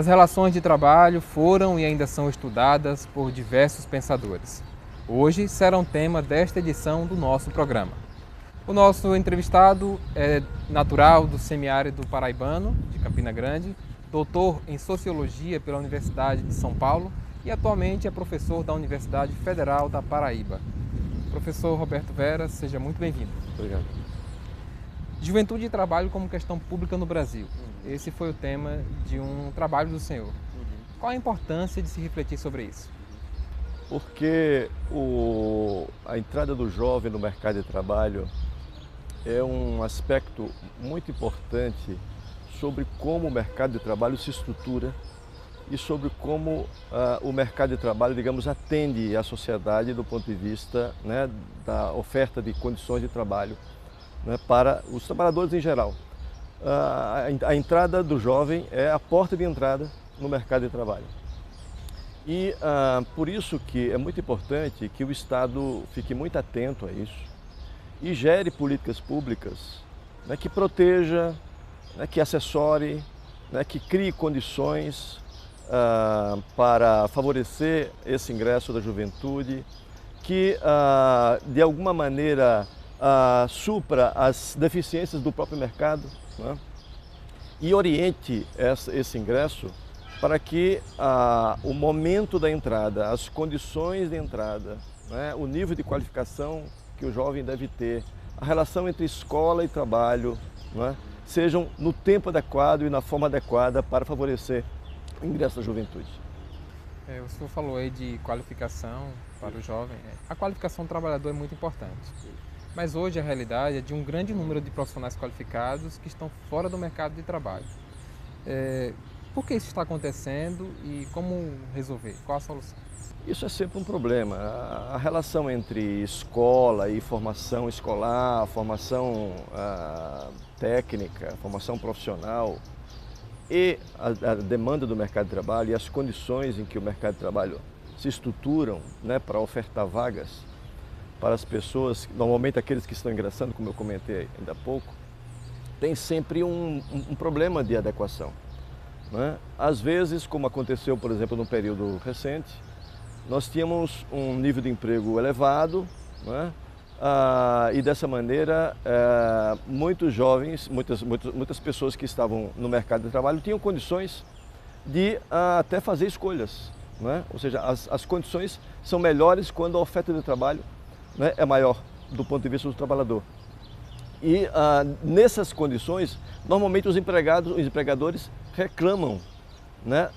As relações de trabalho foram e ainda são estudadas por diversos pensadores. Hoje serão tema desta edição do nosso programa. O nosso entrevistado é natural do semiárido paraibano, de Campina Grande, doutor em Sociologia pela Universidade de São Paulo e atualmente é professor da Universidade Federal da Paraíba. Professor Roberto Vera, seja muito bem-vindo. Obrigado. Juventude e trabalho como questão pública no Brasil. Esse foi o tema de um trabalho do senhor. Qual a importância de se refletir sobre isso? Porque a entrada do jovem no mercado de trabalho é um aspecto muito importante sobre como o mercado de trabalho se estrutura e sobre como o mercado de trabalho, digamos, atende a sociedade do ponto de vista, né, da oferta de condições de trabalho, né, para os trabalhadores em geral. A entrada do jovem é a porta de entrada no mercado de trabalho. E por isso que é muito importante que o Estado fique muito atento a isso e gere políticas públicas, né, que proteja, né, que assessore, né, que crie condições para favorecer esse ingresso da juventude, que de alguma maneira supra as deficiências do próprio mercado, né, e oriente esse ingresso para que o momento da entrada, as condições de entrada, né, o nível de qualificação que o jovem deve ter, a relação entre escola e trabalho, né, sejam no tempo adequado e na forma adequada para favorecer o ingresso da juventude. O senhor falou aí de qualificação para o jovem. A qualificação do trabalhador é muito importante. Mas hoje a realidade é de um grande número de profissionais qualificados que estão fora do mercado de trabalho. Por que isso está acontecendo e como resolver? Qual a solução? Isso é sempre um problema. A relação entre escola e formação escolar, formação técnica, formação profissional e a demanda do mercado de trabalho e as condições em que o mercado de trabalho se estruturam, né, para ofertar vagas para as pessoas, normalmente aqueles que estão ingressando, como eu comentei ainda há pouco, tem sempre um problema de adequação, né? Às vezes, como aconteceu, por exemplo, no período recente, nós tínhamos um nível de emprego elevado, né? E dessa maneira, muitos jovens, muitas pessoas que estavam no mercado de trabalho tinham condições de até fazer escolhas, né? Ou seja, as condições são melhores quando a oferta de trabalho, né, é maior do ponto de vista do trabalhador. E nessas condições, normalmente os empregadores reclamam, né,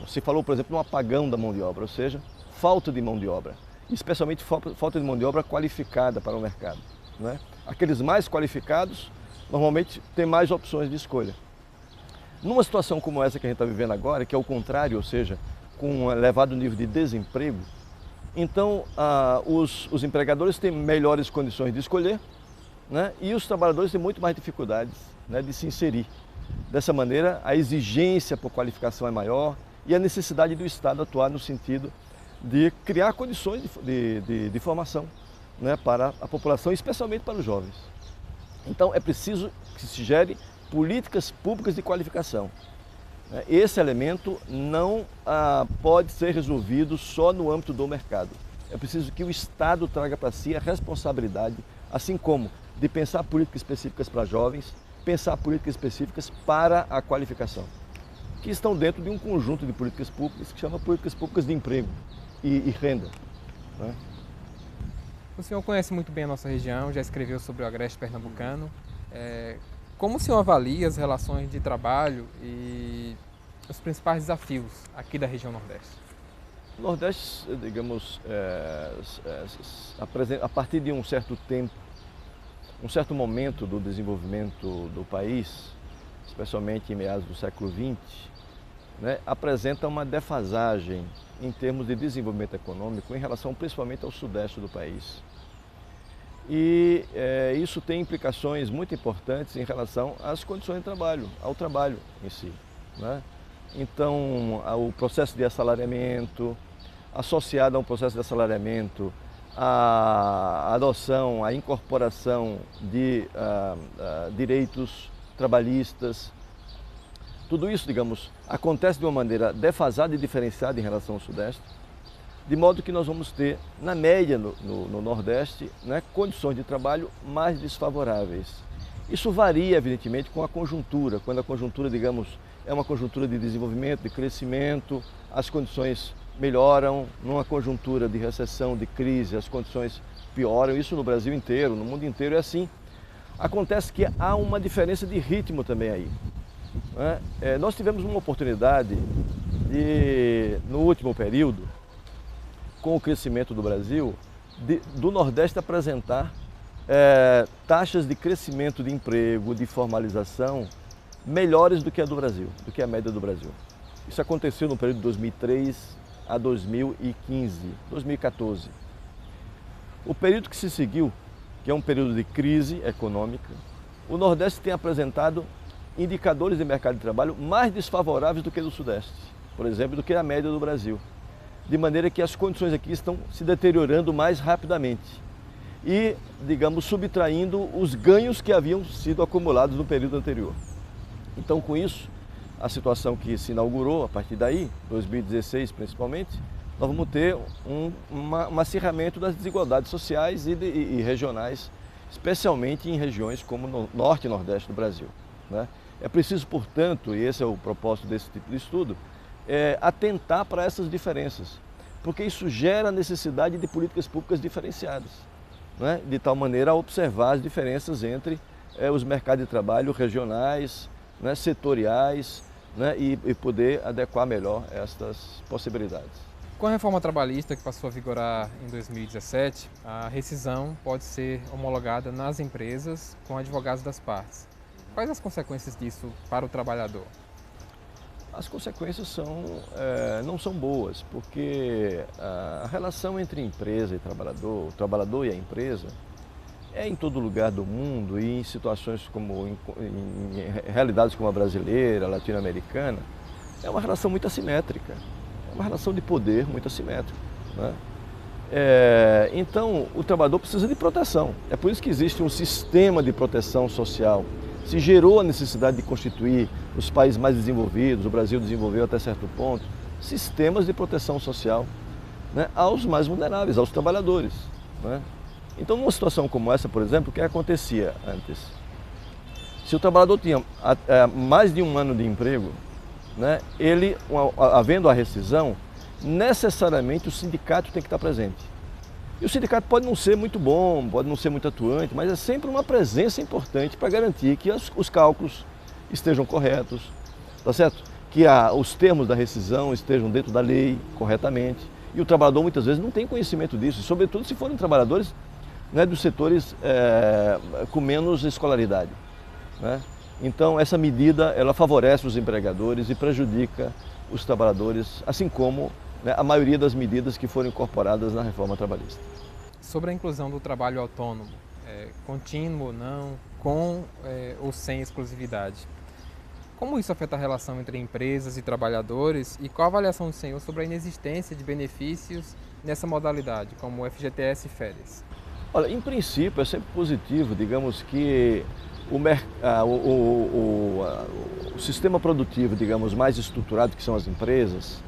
se falou, por exemplo, de um apagão da mão de obra, ou seja, falta de mão de obra, especialmente falta de mão de obra qualificada para o mercado, né? Aqueles mais qualificados normalmente têm mais opções de escolha. Numa situação como essa que a gente está vivendo agora, que é o contrário, ou seja, com um elevado nível de desemprego, então os empregadores têm melhores condições de escolher, né, e os trabalhadores têm muito mais dificuldades, né, de se inserir. Dessa maneira, a exigência por qualificação é maior e a necessidade do Estado atuar no sentido de criar condições de formação, né, para a população, especialmente para os jovens. Então, é preciso que se gere políticas públicas de qualificação. Esse elemento não pode ser resolvido só no âmbito do mercado. É preciso que o Estado traga para si a responsabilidade, assim como de pensar políticas específicas para jovens, pensar políticas específicas para a qualificação, que estão dentro de um conjunto de políticas públicas que chama políticas públicas de emprego e renda, né? O senhor conhece muito bem a nossa região, já escreveu sobre o Agreste Pernambucano. Como o senhor avalia as relações de trabalho e os principais desafios aqui da região Nordeste? O Nordeste, digamos, a partir de um certo tempo, um certo momento do desenvolvimento do país, especialmente em meados do século XX, né, apresenta uma defasagem em termos de desenvolvimento econômico em relação principalmente ao sudeste do país. E isso tem implicações muito importantes em relação às condições de trabalho, ao trabalho em si, né? Então, o processo de assalariamento, associado a um processo de assalariamento, a adoção, a incorporação de direitos trabalhistas, Tudo isso, digamos, acontece de uma maneira defasada e diferenciada em relação ao Sudeste, de modo que nós vamos ter, na média no Nordeste, né, condições de trabalho mais desfavoráveis. Isso varia, evidentemente, com a conjuntura. Quando a conjuntura, digamos, é uma conjuntura de desenvolvimento, de crescimento, as condições melhoram. Numa conjuntura de recessão, de crise, as condições pioram. Isso no Brasil inteiro, no mundo inteiro é assim. Acontece que há uma diferença de ritmo também aí. Né? Nós tivemos uma oportunidade de, no último período, com o crescimento do Brasil, do Nordeste apresentar taxas de crescimento de emprego, de formalização, melhores do que a do Brasil, do que a média do Brasil. Isso aconteceu no período de 2003 a 2015, 2014. O período que se seguiu, que é um período de crise econômica, o Nordeste tem apresentado indicadores de mercado de trabalho mais desfavoráveis do que do Sudeste, por exemplo, do que a média do Brasil. De maneira que as condições aqui estão se deteriorando mais rapidamente e, digamos, subtraindo os ganhos que haviam sido acumulados no período anterior. Então, com isso, a situação que se inaugurou a partir daí, 2016 principalmente, nós vamos ter um acirramento das desigualdades sociais e regionais, especialmente em regiões como no Norte e Nordeste do Brasil. Né? É preciso, portanto, e esse é o propósito desse tipo de estudo, atentar para essas diferenças, porque isso gera a necessidade de políticas públicas diferenciadas, né? De tal maneira a observar as diferenças entre os mercados de trabalho regionais, né, setoriais, né, e poder adequar melhor estas possibilidades. Com a reforma trabalhista que passou a vigorar em 2017, a rescisão pode ser homologada nas empresas com advogados das partes. Quais as consequências disso para o trabalhador? As consequências não são boas, porque a relação entre empresa e trabalhador, o trabalhador e a empresa, em todo lugar do mundo e em situações como, em realidades como a brasileira, a latino-americana, é uma relação muito assimétrica, é uma relação de poder muito assimétrica. Né? Então, o trabalhador precisa de proteção, é por isso que existe um sistema de proteção social. Se gerou a necessidade de constituir os países mais desenvolvidos, o Brasil desenvolveu até certo ponto, sistemas de proteção social, né, aos mais vulneráveis, aos trabalhadores. Né? Então, numa situação como essa, por exemplo, o que acontecia antes? Se o trabalhador tinha mais de um ano de emprego, né, ele, havendo a rescisão, necessariamente o sindicato tem que estar presente. E o sindicato pode não ser muito bom, pode não ser muito atuante, mas é sempre uma presença importante para garantir que os cálculos estejam corretos, tá certo? Que os termos da rescisão estejam dentro da lei corretamente. E o trabalhador muitas vezes não tem conhecimento disso, sobretudo se forem trabalhadores, né, dos setores com menos escolaridade. Né? Então essa medida ela favorece os empregadores e prejudica os trabalhadores, assim como, né, a maioria das medidas que foram incorporadas na reforma trabalhista. Sobre a inclusão do trabalho autônomo, contínuo ou não, com ou sem exclusividade, como isso afeta a relação entre empresas e trabalhadores e qual a avaliação do senhor sobre a inexistência de benefícios nessa modalidade, como o FGTS e férias? Olha, em princípio é sempre positivo, digamos que o sistema produtivo, digamos, mais estruturado, que são as empresas,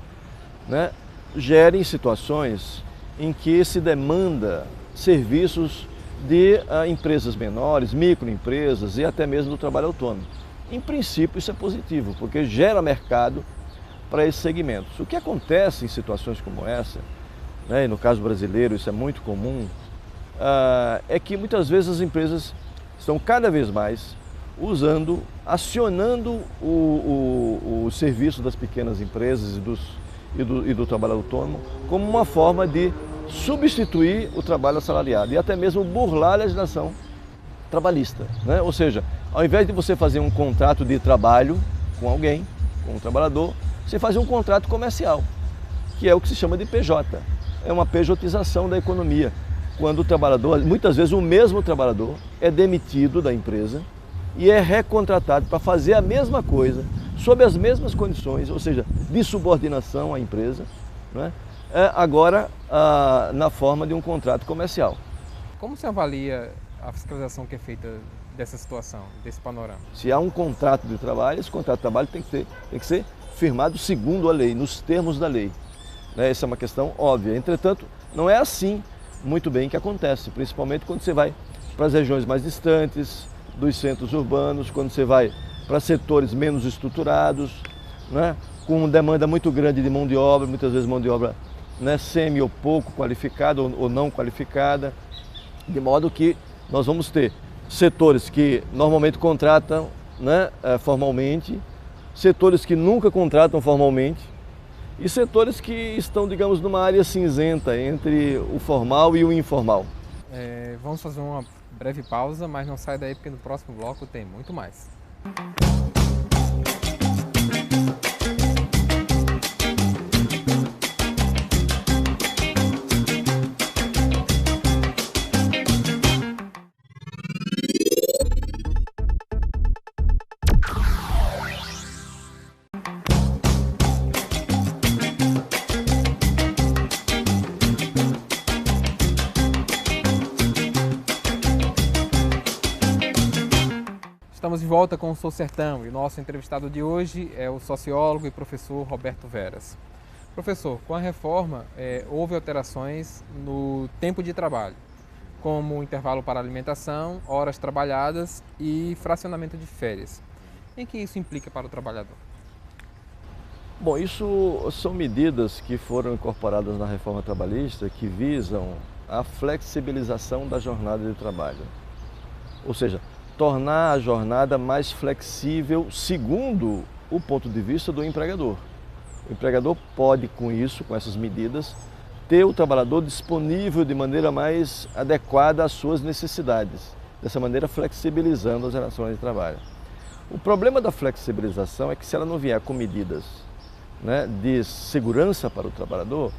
né, gerem situações em que se demanda serviços de empresas menores, microempresas e até mesmo do trabalho autônomo. Em princípio isso é positivo, porque gera mercado para esses segmentos. O que acontece em situações como essa, né, e no caso brasileiro isso é muito comum, é que muitas vezes as empresas estão cada vez mais acionando o serviço das pequenas empresas e do trabalho autônomo como uma forma de substituir o trabalho assalariado e até mesmo burlar a legislação trabalhista. Né? Ou seja, ao invés de você fazer um contrato de trabalho com alguém, com um trabalhador, você faz um contrato comercial, que é o que se chama de PJ. É uma pejotização da economia, quando o trabalhador, muitas vezes o mesmo trabalhador, é demitido da empresa e é recontratado para fazer a mesma coisa, sob as mesmas condições, ou seja, de subordinação à empresa, né? Agora na forma de um contrato comercial. Como se avalia a fiscalização que é feita dessa situação, desse panorama? Se há um contrato de trabalho, esse contrato de trabalho tem que ser firmado segundo a lei, nos termos da lei. Né? Essa é uma questão óbvia. Entretanto, não é assim muito bem que acontece, principalmente quando você vai para as regiões mais distantes dos centros urbanos, quando você vai para setores menos estruturados, né? Com demanda muito grande de mão de obra, muitas vezes mão de obra, né, semi ou pouco qualificada ou não qualificada, de modo que nós vamos ter setores que normalmente contratam, né, formalmente, setores que nunca contratam formalmente e setores que estão, digamos, numa área cinzenta entre o formal e o informal. Vamos fazer uma breve pausa, mas não sai daí porque no próximo bloco tem muito mais. Estamos de volta com o Sou Sertão e o nosso entrevistado de hoje é o sociólogo e professor Roberto Veras. Professor, com a reforma houve alterações no tempo de trabalho, como o intervalo para alimentação, horas trabalhadas e fracionamento de férias. Em que isso implica para o trabalhador? Bom, isso são medidas que foram incorporadas na reforma trabalhista que visam a flexibilização da jornada de trabalho. Ou seja, tornar a jornada mais flexível segundo o ponto de vista do empregador. O empregador pode, com isso, com essas medidas, ter o trabalhador disponível de maneira mais adequada às suas necessidades, dessa maneira flexibilizando as relações de trabalho. O problema da flexibilização é que se ela não vier com medidas, né, de segurança para o trabalhador,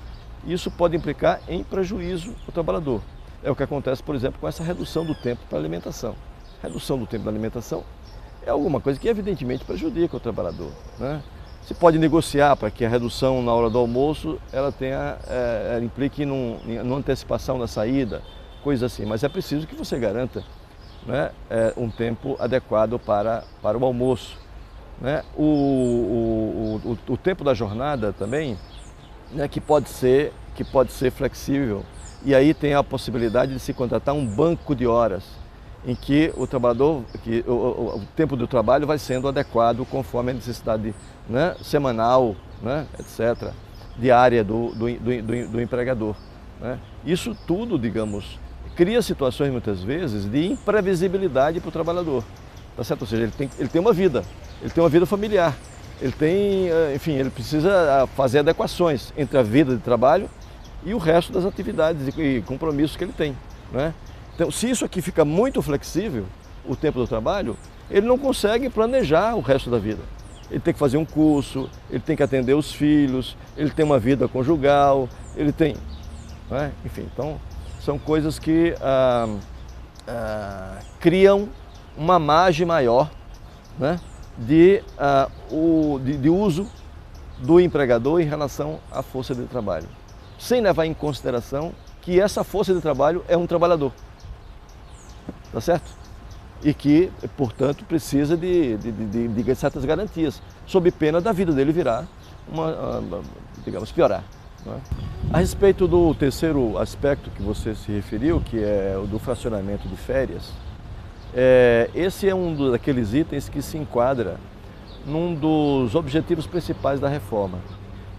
isso pode implicar em prejuízo ao trabalhador. É o que acontece, por exemplo, com essa redução do tempo para alimentação. Redução do tempo da alimentação é alguma coisa que evidentemente prejudica o trabalhador, né? Se pode negociar para que a redução na hora do almoço ela implique numa antecipação da saída, coisas assim, mas é preciso que você garanta, né, um tempo adequado para o almoço, né? O tempo da jornada também, né, que pode ser flexível, e aí tem a possibilidade de se contratar um banco de horas em que o trabalhador, o tempo do trabalho vai sendo adequado conforme a necessidade, né, semanal, né, etc., diária do empregador, né? Isso tudo, digamos, cria situações muitas vezes de imprevisibilidade para o trabalhador, tá certo? Ou seja, ele tem uma vida familiar, ele tem, enfim, ele precisa fazer adequações entre a vida de trabalho e o resto das atividades e compromissos que ele tem, né? Então, se isso aqui fica muito flexível, o tempo do trabalho, ele não consegue planejar o resto da vida. Ele tem que fazer um curso, ele tem que atender os filhos, ele tem uma vida conjugal, ele tem, né? Enfim, então são coisas que criam uma margem maior, né, de uso do empregador em relação à força de trabalho, sem levar em consideração que essa força de trabalho é um trabalhador. Tá certo? E que, portanto, precisa de certas garantias, sob pena da vida dele virar digamos, piorar, não é? A respeito do terceiro aspecto que você se referiu, que é o do fracionamento de férias, esse é um daqueles itens que se enquadra num dos objetivos principais da reforma,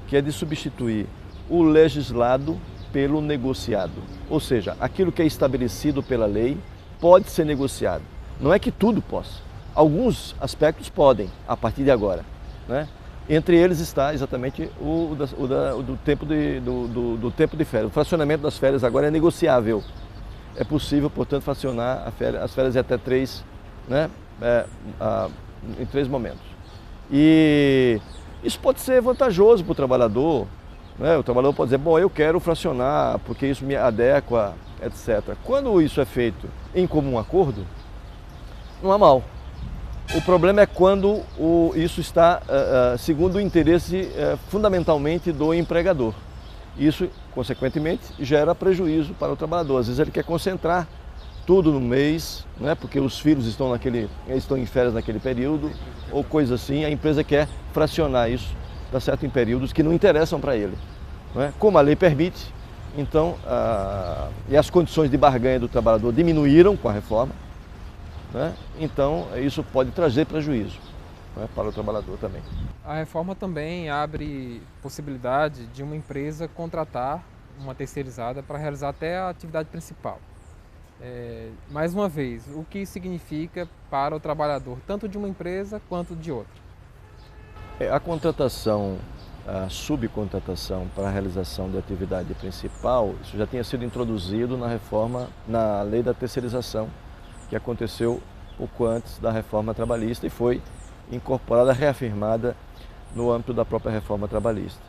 que é de substituir o legislado pelo negociado. Ou seja, aquilo que é estabelecido pela lei pode ser negociado. Não é que tudo possa. Alguns aspectos podem, a partir de agora, né? Entre eles está exatamente do tempo de férias. O fracionamento das férias agora é negociável. É possível, portanto, fracionar as férias em até 3, né, em 3 momentos. E isso pode ser vantajoso para o trabalhador, né? O trabalhador pode dizer, bom, eu quero fracionar porque isso me adequa, etc. Quando isso é feito em comum acordo, não há mal. O problema é quando isso está segundo o interesse fundamentalmente do empregador. Isso, consequentemente, gera prejuízo para o trabalhador. Às vezes ele quer concentrar tudo no mês, né, porque os filhos estão em férias naquele período, ou coisa assim, a empresa quer fracionar isso, tá certo, em períodos que não interessam para ele, né, como a lei permite. Então, e as condições de barganha do trabalhador diminuíram com a reforma, né, então isso pode trazer prejuízo, né, para o trabalhador também. A reforma também abre possibilidade de uma empresa contratar uma terceirizada para realizar até a atividade principal. Mais uma vez, o que significa para o trabalhador, tanto de uma empresa quanto de outra? A contratação, a subcontratação para a realização da atividade principal, isso já tinha sido introduzido na reforma, na lei da terceirização, que aconteceu pouco antes da reforma trabalhista e foi incorporada, reafirmada no âmbito da própria reforma trabalhista.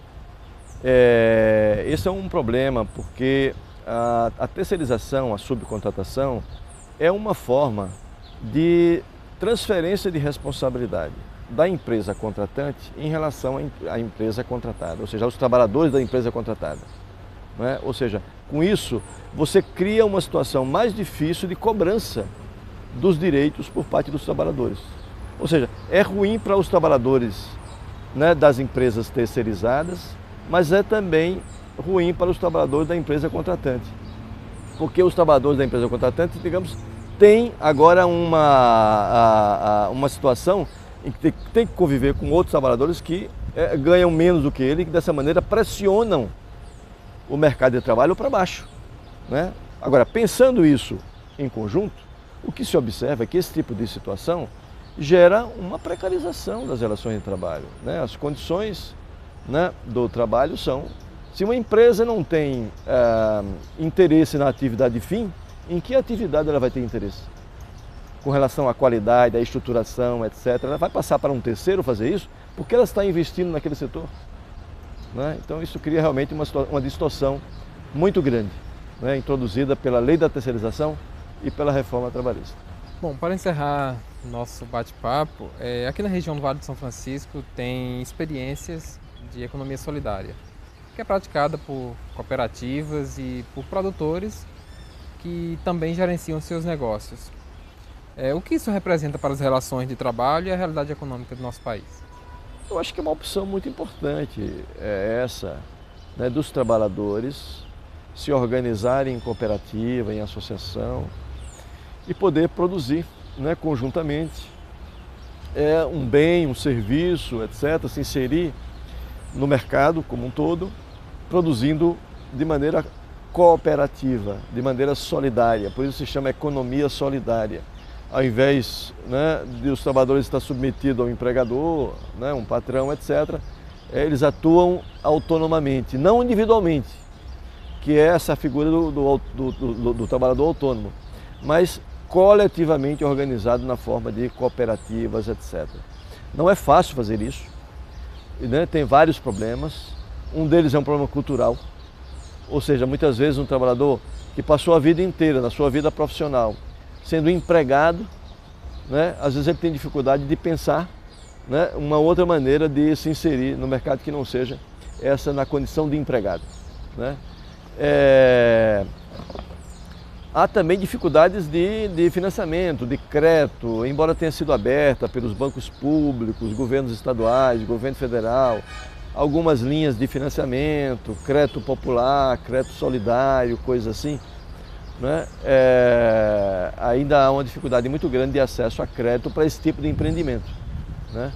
Esse é um problema porque a terceirização, a subcontratação, é uma forma de transferência de responsabilidade da empresa contratante em relação à empresa contratada, ou seja, aos trabalhadores da empresa contratada, né? Ou seja, com isso você cria uma situação mais difícil de cobrança dos direitos por parte dos trabalhadores. Ou seja, é ruim para os trabalhadores, né, das empresas terceirizadas, mas é também ruim para os trabalhadores da empresa contratante. Porque os trabalhadores da empresa contratante, digamos, têm agora uma situação em que tem que conviver com outros trabalhadores que ganham menos do que ele e que dessa maneira pressionam o mercado de trabalho para baixo, né? Agora, pensando isso em conjunto, o que se observa é que esse tipo de situação gera uma precarização das relações de trabalho, né? As condições, né, do trabalho são... Se uma empresa não tem interesse na atividade fim, em que atividade ela vai ter interesse? Com relação à qualidade, à estruturação, etc. Ela vai passar para um terceiro fazer isso porque ela está investindo naquele setor, né? Então isso cria realmente uma distorção muito grande, né, introduzida pela lei da terceirização e pela reforma trabalhista. Bom, para encerrar nosso bate-papo, aqui na região do Vale do São Francisco tem experiências de economia solidária, que é praticada por cooperativas e por produtores que também gerenciam seus negócios. O que isso representa para as relações de trabalho e a realidade econômica do nosso país? Eu acho que é uma opção muito importante essa, né, dos trabalhadores se organizarem em cooperativa, em associação e poder produzir, né, conjuntamente um bem, um serviço, etc., se inserir no mercado como um todo, produzindo de maneira cooperativa, de maneira solidária. Por isso se chama economia solidária. Ao invés, né, de os trabalhadores estar submetidos ao empregador, né, um patrão, etc., eles atuam autonomamente, não individualmente, que é essa figura do trabalhador autônomo, mas coletivamente organizado na forma de cooperativas, etc. Não é fácil fazer isso, né? Tem vários problemas. Um deles é um problema cultural, ou seja, muitas vezes um trabalhador que passou a vida inteira, na sua vida profissional, sendo empregado, né, às vezes ele tem dificuldade de pensar, né, uma outra maneira de se inserir no mercado que não seja essa na condição de empregado, né? Há também dificuldades de financiamento, de crédito, embora tenha sido aberta pelos bancos públicos, governos estaduais, governo federal, algumas linhas de financiamento, crédito popular, crédito solidário, coisas assim, né? Ainda há uma dificuldade muito grande de acesso a crédito para esse tipo de empreendimento, né?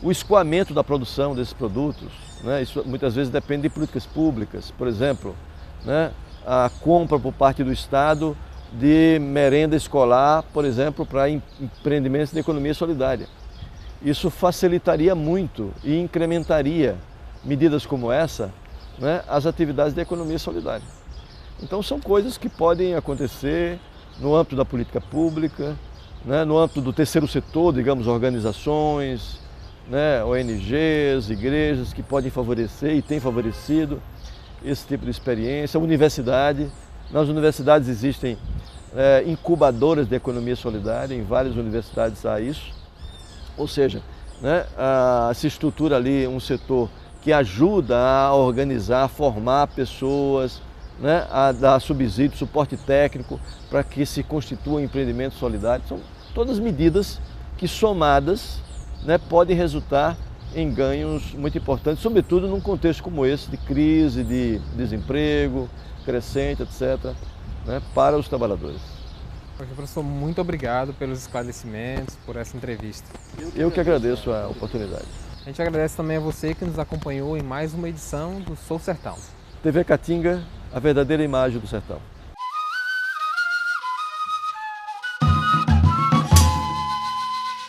O escoamento da produção desses produtos, né? Isso muitas vezes depende de políticas públicas, por exemplo, né, a compra por parte do Estado de merenda escolar, por exemplo, para empreendimentos de economia solidária. Isso facilitaria muito e incrementaria medidas como essa, né, as atividades de economia solidária. Então são coisas que podem acontecer no âmbito da política pública, né, no âmbito do terceiro setor, digamos, organizações, né, ONGs, igrejas que podem favorecer e têm favorecido esse tipo de experiência. A universidade, nas universidades existem incubadoras de economia solidária, em várias universidades há isso, ou seja, né, se estrutura ali um setor que ajuda a organizar, a formar pessoas, né, a dar subsídio, suporte técnico para que se constituam empreendimentos solidários. São todas medidas que somadas, né, podem resultar em ganhos muito importantes, sobretudo num contexto como esse de crise, de desemprego crescente, etc., né, para os trabalhadores. Poxa, professor, muito obrigado pelos esclarecimentos, por essa entrevista. Eu que agradeço a oportunidade. A gente agradece também a você que nos acompanhou em mais uma edição do Sou Sertão. TV Caatinga, a verdadeira imagem do sertão.